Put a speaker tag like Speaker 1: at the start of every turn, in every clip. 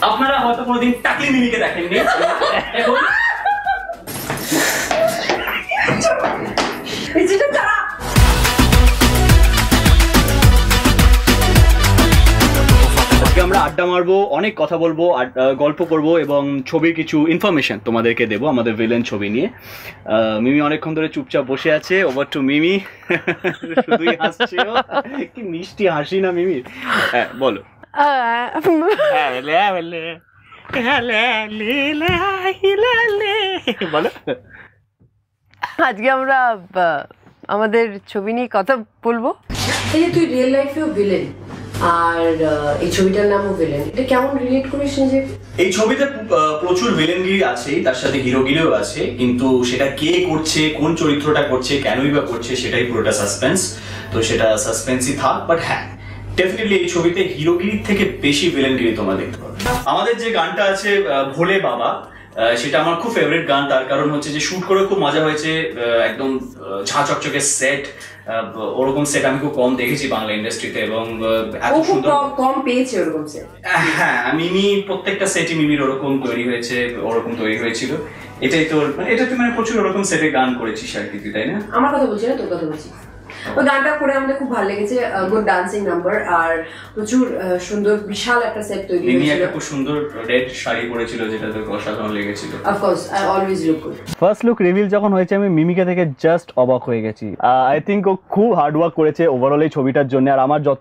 Speaker 1: আপনারা হয়তো কোনোদিন টাকলি মিমিকে দেখেননি। এখন আমরা আড্ডা মারবো, অনেক কথা বলবো, গল্প করবো এবং ছবির কিছু ইনফরমেশন তোমাদেরকে দেবো আমাদের ভিলেন ছবি নিয়ে। মিমি অনেকক্ষণ ধরে চুপচাপ বসে আছে। ওভার টু মিমি। শুধুই হাসছে, কি মিষ্টি হাসি না মিমি। হ্যাঁ বলো। বলো।
Speaker 2: আজকে আমরা আমাদের ছবি নিয়ে কথা বলবো।
Speaker 3: এই যে তুই রিয়েল লাইফেও ভিলেন আর এই ছবিটার নামও ভিলেন, এটা কেমন রিলেট করিস নিজেকে?
Speaker 1: এই ছবিতে প্রচুর ভিলেনগিরি আছে, তার সাথে হিরোগিরিও আছে, কিন্তু সেটা কে করছে, কোন চরিত্রটা করছে, কেনই বা করছে, সেটাই পুরোটা সাসপেন্স। তো সেটা সাসপেন্সই থাক, বাট হ্যাঁ ডেফিনেটলি এই ছবিতে হিরোগিরির থেকে বেশি ভিলেনগিরি তোমরা দেখতে পাবে। আমাদের যে গানটা আছে ভোলে বাবা, সেটা আমার খুব ফেভারিট গান। তার কারণ হচ্ছে যে শুট করে খুব মজা হয়েছে, একদম ঝাঁ চকচকে সেট, ওরকম সেট আমি খুব কম দেখেছি বাংলা ইন্ডাস্ট্রিতে, এবং এত সুন্দর
Speaker 3: কম পেয়েছে ওরকম সেট।
Speaker 1: হ্যাঁ মিমি প্রত্যেকটা সেটই মিমির ওরকম তৈরি হয়েছে, ওরকম তৈরি হয়েছিল। এটাই তোর মানে এটা তুই মানে প্রচুর ওরকম সেটে গান করেছিস আর কি, তাই না?
Speaker 3: আমার কথা বলছি না, তোর কথা বলছি। ওই গানটা করে আমাদের খুব ভালো লেগেছে, গুড ডান্সিং নাম্বার, আর প্রচুর সুন্দর বিশাল একটা সেট তৈরি হয়েছিল।
Speaker 1: মিমি একটা খুব সুন্দর রেড শাড়ি পরেছিল, যেটা তোর অসাধারণ লেগেছিল।
Speaker 3: Of course I always look good.
Speaker 4: First look reveal যখন হয়েছে আমি মিমিকে থেকে জাস্ট অবাক হয়ে গেছি। আই থিঙ্ক ও খুব হার্ড ওয়ার্ক করেছে ওভারঅল এই ছবিটার জন্য। আর আমার যত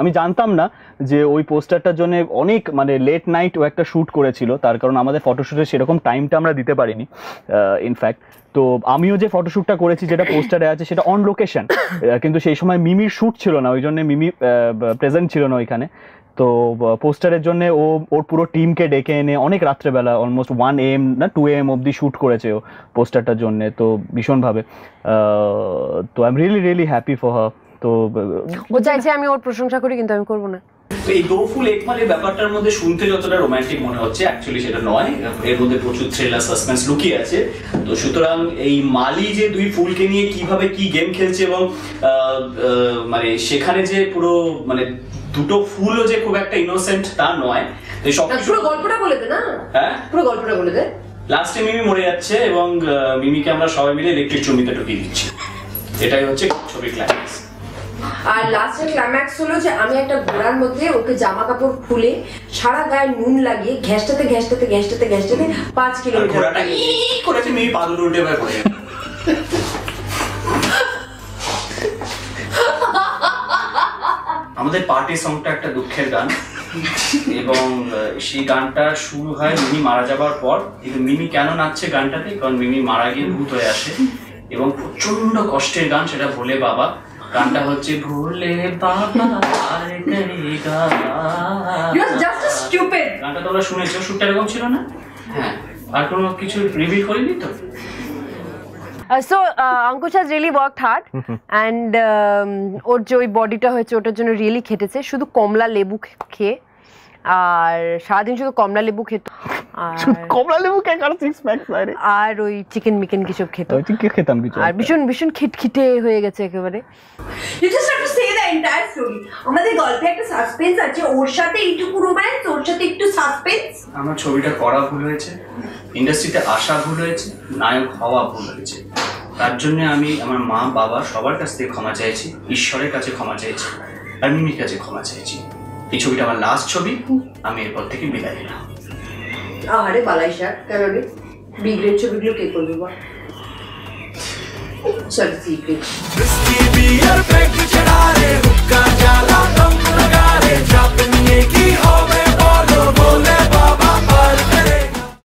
Speaker 4: আমি জানতাম না যে ওই পোস্টারটার জন্য অনেক মানে লেট নাইট ও একটা শ্যুট করেছিল, তার কারণ আমাদের ফটোশ্যুটের সেরকম টাইমটা আমরা দিতে পারিনি ইনফ্যাক্ট। তো আমিও যে ফটোশ্যুটটা করেছি যেটা পোস্টারে আছে সেটা অন লোকেশন, কিন্তু সেই সময় মিমির শ্যুট ছিল না, ওই জন্য মিমি প্রেজেন্ট ছিল না ওইখানে। তো পোস্টারের জন্য ওর পুরো টিমকে ডেকে এনে অনেক রাত্রেবেলা অলমোস্ট 1 AM না 2 AM অবধি শ্যুট করেছে ও পোস্টারটার জন্য। তো ভীষণভাবে তো I am really happy for her. তো
Speaker 2: ও চাইছে আমি ওর প্রশংসা করি, কিন্তু আমি করবো না।
Speaker 1: এই দো ফুল এক মালের ব্যাপারটার মধ্যে শুনতে যতটা রোমান্টিক মনে হচ্ছে, অ্যাকচুয়ালি সেটা নয়। এর মধ্যে প্রচুর থ্রিলার সাসপেন্স লুকিয়ে আছে। তো সুতরাং এই মালি যে দুই ফুলকে নিয়ে কিভাবে কি গেম খেলছে, এবং মানে সেখানে যে পুরো মানে দুটো ফুলও যে খুব একটা ইনোসেন্ট তা নয়। এই সব
Speaker 3: পুরো গল্পটা বলে দে না।
Speaker 1: হ্যাঁ
Speaker 3: পুরো গল্পটা বলে দে।
Speaker 1: লাস্টে মিমি মরে যাচ্ছে এবং মিমিকে আমরা সবাই মিলে ইলেকট্রিক চুম্বিতে ঢুকিয়ে দিচ্ছি। এটাই হচ্ছে ছবির ক্লাইম্যাক্স।
Speaker 3: আর লাস্টের ক্লাইম্যাক্স হলো যে আমি একটা ঘোড়ার মধ্যে ওকে জামা কাপড় খুলে সারা গায়ে নুন লাগিয়ে ঘ্যাসটাতে 5 কিলোমিটার
Speaker 1: ঘোড়াটা করেছে, মিমি পাদুর উল্টে ভাবে পড়ে গেল। আমাদের পার্টি সংটা একটা দুঃখের গান, এবং সেই গানটা শুরু হয় মিমি মারা যাবার পর। কিন্তু মিমি কেন নাচছে গানটাতে, কারণ মিমি মারা গিয়ে ভূত হয়ে আসে, এবং প্রচন্ড কষ্টের গান সেটা ভোলে বাবা। গানটা হচ্ছে ভোলে বাবা আর করেগা।
Speaker 3: You are just a stupid.
Speaker 1: গানটা তোমরা শুনেছো, শুটটা এরকম ছিল না? হ্যাঁ, আর কোনো কিছু রিভিল করিনি তো?
Speaker 2: So Ankush has really worked hard and ওর যে ওই বডিটা হয়েছে ওটার জন্য রিয়েলি খেটেছে, শুধু কমলা লেবু খেয়ে, আর সারাদিন শুধু কমলা লেবু খেত, আর
Speaker 4: কমলা লেবু কে কার 6 প্যাক বাইরে,
Speaker 2: আর ওই চিকেন মিকেন কিছু খেত।
Speaker 4: ওই চিকেন খেতাম কিছু,
Speaker 2: আর ভীষণ খিটখিটে হয়ে গেছে একেবারে।
Speaker 3: You just have to say the entire story. আমাদের গল্পে একটা সাসপেন্স আছে, ওর সাথে একটু রোম্যান্স, ওর সাথে একটু সাসপেন্স।
Speaker 1: আমার ছবিটা করা ভুল হয়েছে, ইন্ডাস্ট্রিতে আসা ভুল হয়েছে, নায়ক হওয়া ভুল হয়েছে। তার জন্য আমি আমার মা বাবা সবার কাছ থেকে ক্ষমা চাইছি, ঈশ্বরের কাছে ক্ষমা চাইছি, আর মিমির কাছে ক্ষমা চাইছি। এই ছবিটা আমার লাস্ট ছবি, আমি এরপর থেকে বিদায় নিলাম।
Speaker 3: আরে বালাই শাক কেন রে, বি গ্রেড ছবিগুলো কে করবে বল? Sorry C grade.